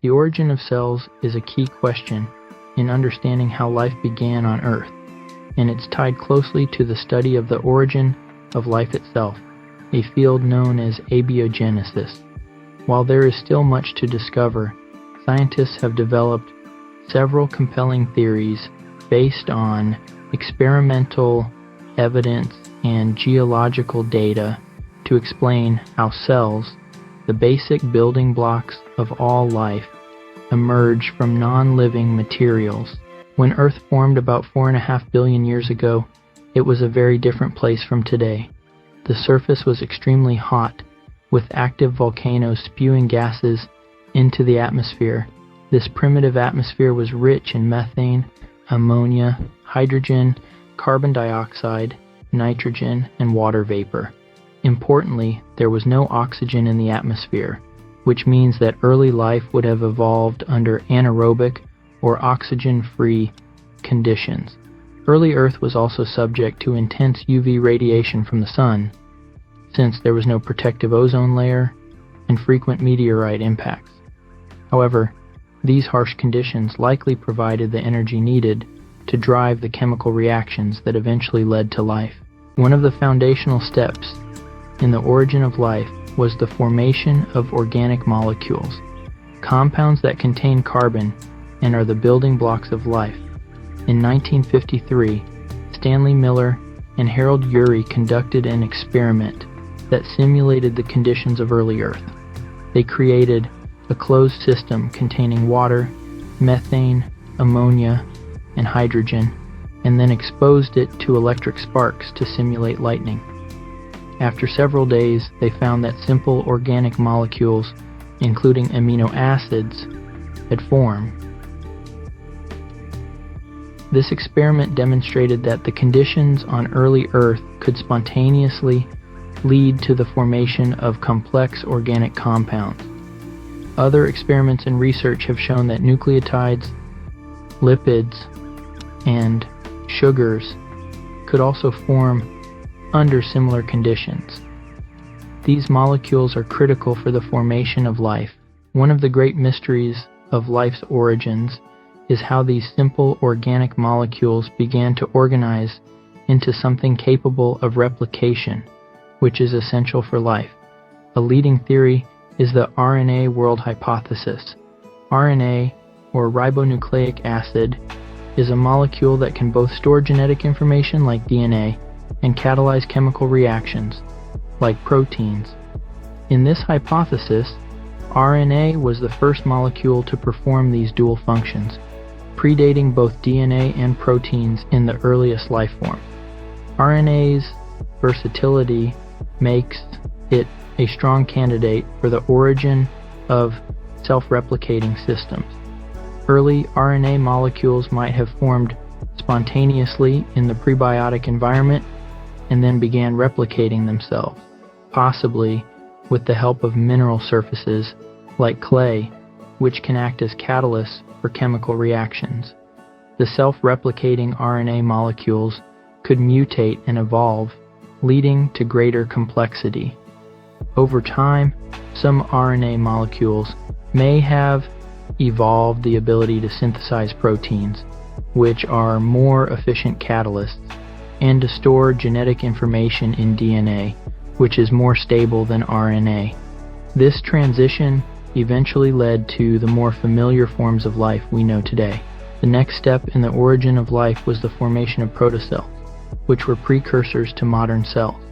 The origin of cells is a key question in understanding how life began on Earth, and it's tied closely to the study of the origin of life itself, a field known as abiogenesis. While there is still much to discover, scientists have developed several compelling theories based on experimental evidence and geological data to explain how cells, the basic building blocks of all life, emerge from non-living materials. When Earth formed about 4.5 billion years ago, it was a very different place from today. The surface was extremely hot, with active volcanoes spewing gases into the atmosphere. This primitive atmosphere was rich in methane, ammonia, hydrogen, carbon dioxide, nitrogen, and water vapor. Importantly, there was no oxygen in the atmosphere, which means that early life would have evolved under anaerobic or oxygen-free conditions. Early Earth was also subject to intense UV radiation from the sun, since there was no protective ozone layer and frequent meteorite impacts. However, these harsh conditions likely provided the energy needed to drive the chemical reactions that eventually led to life. One of the foundational steps in the origin of life was the formation of organic molecules, compounds that contain carbon and are the building blocks of life. In 1953, Stanley Miller and Harold Urey conducted an experiment that simulated the conditions of early Earth. They created a closed system containing water, methane, ammonia, and hydrogen, and then exposed it to electric sparks to simulate lightning. After several days, they found that simple organic molecules, including amino acids, had formed. This experiment demonstrated that the conditions on early Earth could spontaneously lead to the formation of complex organic compounds. Other experiments and research have shown that nucleotides, lipids, and sugars could also form under similar conditions. These molecules are critical for the formation of life. One of the great mysteries of life's origins is how these simple organic molecules began to organize into something capable of replication, which is essential for life. A leading theory is the RNA World Hypothesis. RNA, or ribonucleic acid, is a molecule that can both store genetic information like DNA and catalyze chemical reactions like proteins. In this hypothesis, RNA was the first molecule to perform these dual functions, predating both DNA and proteins in the earliest life form. RNA's versatility makes it a strong candidate for the origin of self-replicating systems. Early RNA molecules might have formed spontaneously in the prebiotic environment and then began replicating themselves, possibly with the help of mineral surfaces like clay, which can act as catalysts for chemical reactions. The self-replicating RNA molecules could mutate and evolve, leading to greater complexity. Over time, some RNA molecules may have evolved the ability to synthesize proteins, which are more efficient catalysts, and to store genetic information in DNA, which is more stable than RNA. This transition eventually led to the more familiar forms of life we know today. The next step in the origin of life was the formation of protocells, which were precursors to modern cells.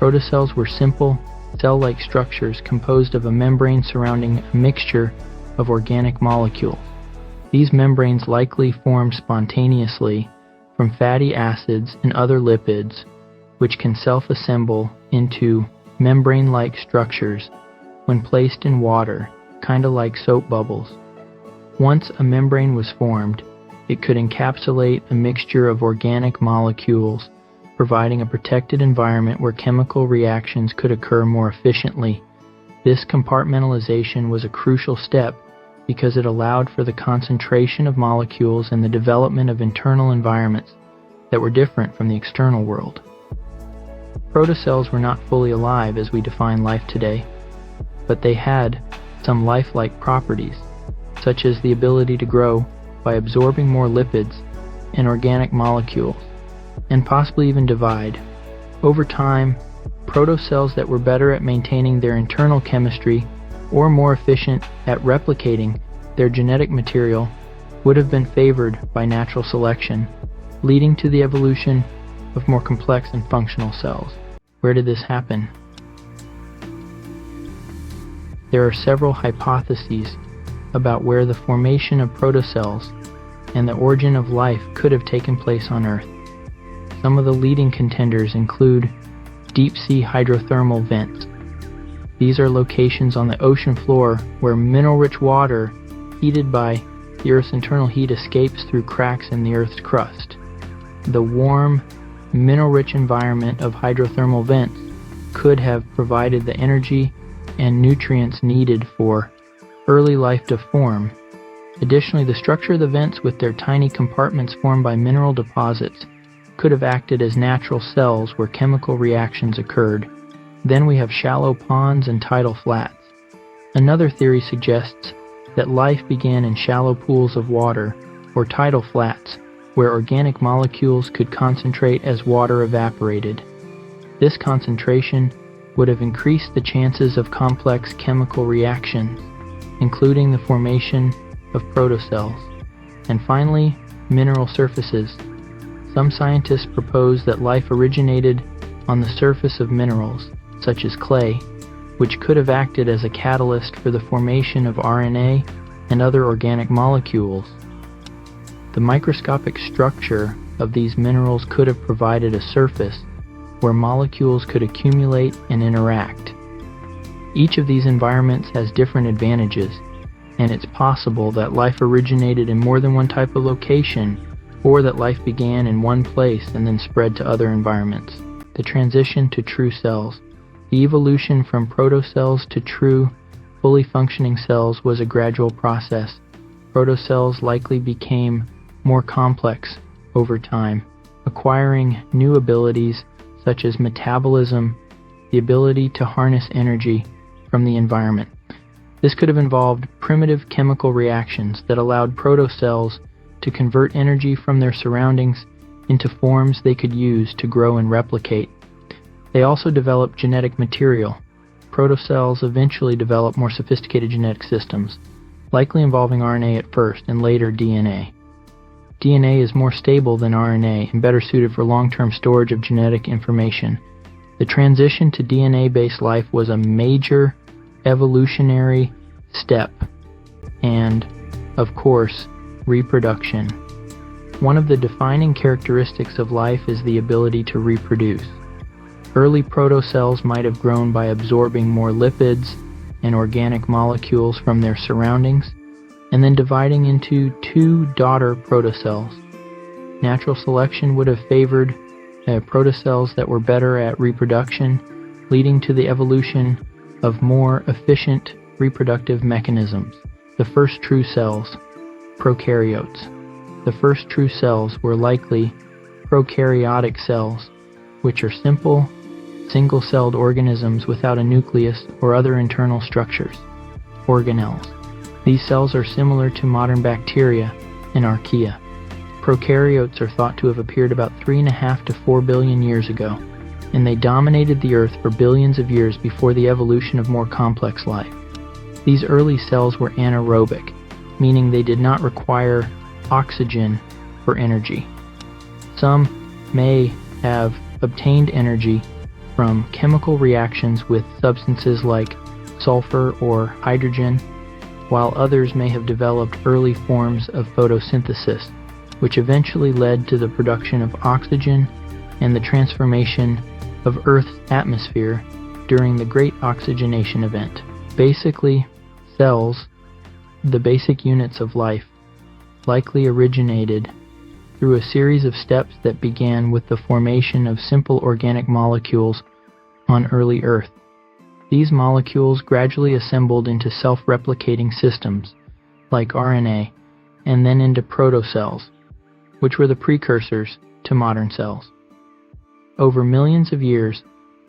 Protocells were simple, cell-like structures composed of a membrane surrounding a mixture of organic molecules. These membranes likely formed spontaneously from fatty acids and other lipids, which can self-assemble into membrane-like structures when placed in water, kinda like soap bubbles. Once a membrane was formed, it could encapsulate a mixture of organic molecules, providing a protected environment where chemical reactions could occur more efficiently. This compartmentalization was a crucial step because it allowed for the concentration of molecules and the development of internal environments that were different from the external world. Protocells were not fully alive as we define life today, but they had some lifelike properties. such as the ability to grow by absorbing more lipids and organic molecules, and possibly even divide. Over time, protocells that were better at maintaining their internal chemistry or more efficient at replicating their genetic material would have been favored by natural selection, leading to the evolution of more complex and functional cells. Where did this happen? There are several hypotheses about where the formation of protocells and the origin of life could have taken place on Earth. Some of the leading contenders include deep-sea hydrothermal vents. These are locations on the ocean floor where mineral-rich water, heated by the Earth's internal heat, escapes through cracks in the Earth's crust. The warm, mineral-rich environment of hydrothermal vents could have provided the energy and nutrients needed for early life to form. Additionally, the structure of the vents with their tiny compartments formed by mineral deposits could have acted as natural cells where chemical reactions occurred. Then we have shallow ponds and tidal flats. Another theory suggests that life began in shallow pools of water or tidal flats where organic molecules could concentrate as water evaporated. This concentration would have increased the chances of complex chemical reactions, including the formation of protocells. And finally, mineral surfaces. Some scientists propose that life originated on the surface of minerals, such as clay, which could have acted as a catalyst for the formation of RNA and other organic molecules. The microscopic structure of these minerals could have provided a surface where molecules could accumulate and interact. Each of these environments has different advantages, and it's possible that life originated in more than one type of location, or that life began in one place and then spread to other environments. The transition to true cells. The evolution from protocells to true, fully functioning cells was a gradual process. Protocells likely became more complex over time, acquiring new abilities such as metabolism, the ability to harness energy from the environment. This could have involved primitive chemical reactions that allowed protocells to convert energy from their surroundings into forms they could use to grow and replicate. They also developed genetic material. Protocells eventually developed more sophisticated genetic systems, likely involving RNA at first and later DNA. DNA is more stable than RNA and better suited for long-term storage of genetic information. The transition to DNA-based life was a major evolutionary step, and, of course, reproduction. One of the defining characteristics of life is the ability to reproduce. Early protocells might have grown by absorbing more lipids and organic molecules from their surroundings, and then dividing into two daughter protocells. Natural selection would have favored protocells that were better at reproduction, leading to the evolution of more efficient reproductive mechanisms. The first true cells, prokaryotes. The first true cells were likely prokaryotic cells, which are simple, single-celled organisms without a nucleus or other internal structures, organelles. These cells are similar to modern bacteria and archaea. Prokaryotes are thought to have appeared about 3.5 to 4 billion years ago, and they dominated the Earth for billions of years before the evolution of more complex life. These early cells were anaerobic, meaning they did not require oxygen for energy. Some may have obtained energy from chemical reactions with substances like sulfur or hydrogen, while others may have developed early forms of photosynthesis, which eventually led to the production of oxygen and the transformation of Earth's atmosphere during the Great Oxygenation Event. Basically, cells, the basic units of life, likely originated through a series of steps that began with the formation of simple organic molecules on early Earth. These molecules gradually assembled into self-replicating systems, like RNA, and then into protocells, which were the precursors to modern cells. Over millions of years,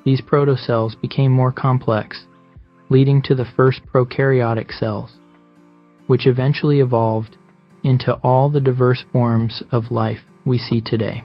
these protocells became more complex, leading to the first prokaryotic cells. which eventually evolved into all the diverse forms of life we see today.